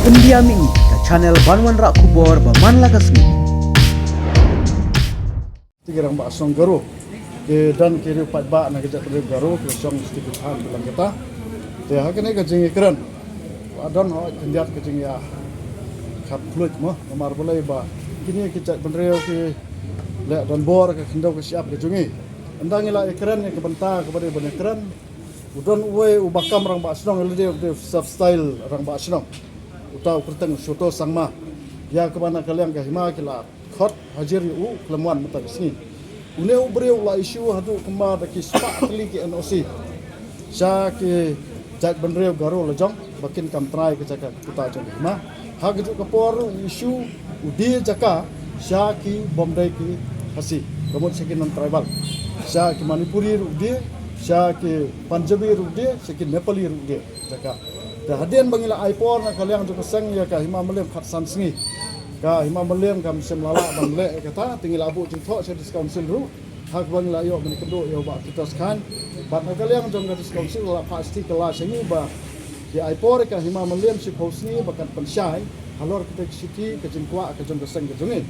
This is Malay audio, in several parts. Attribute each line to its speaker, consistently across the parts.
Speaker 1: Pendiami ke channel Banwan Rak Kubor Baman Lagasmi.
Speaker 2: Tiga orang basong garu ke dan kiri pat ba na kejak kiri garu ke song sedikit han dalam kita te hakene ke jing ikran adon ho kendiat ke jing ya khat fluid mo nomor boleh ba kini kejak benreo ke le dan bor ke kendau ke siap ke jungi andang ila ikran ke benta kepada ban ikran udon uwe ubakam rang basong ele de style rang basong utau kurtang soto sangma ya ke mana kalian ke hima kila khot hajar yu kelamuan mata sini uneu breu la isu hadu kemar ki spa kali ki NOC sya ki jak benreu garo la jong bakin kam try ke jaka kita jong hima ha gaju kapor isu udi jaka sya ki bomdai ki hasi gamot sekin non tribal sya ki manipuri udi sya ki panjabi udi sekin nepali udi jaka dah hadian bangila aipor na kalian jong sang ya ka hima melem khat san singi ka hima melem kam sem lala bang le kata tinggal abu jing tho se council ru hak bang la yo men kedo yo ba kita skan bat na kalian jong ka council la pasti kelas ini ba di aipor ka hima melem si posni bakat pensyai halor kita city ke jingkwa ke jong keseng ke jongi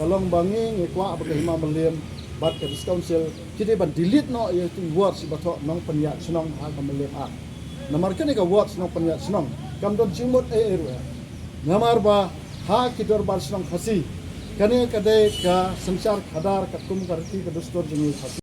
Speaker 2: kalong bangi ngekwa ba hima melem bat ka council kita ban delete no yo tu word si batok nong penyat senong hak melem a namar kene ka word senong penyat senong kam don jimot eru namar ba ha kidor bar senong khasi kane kade ka samsar khadar ka tum karti ka dostor jini khasi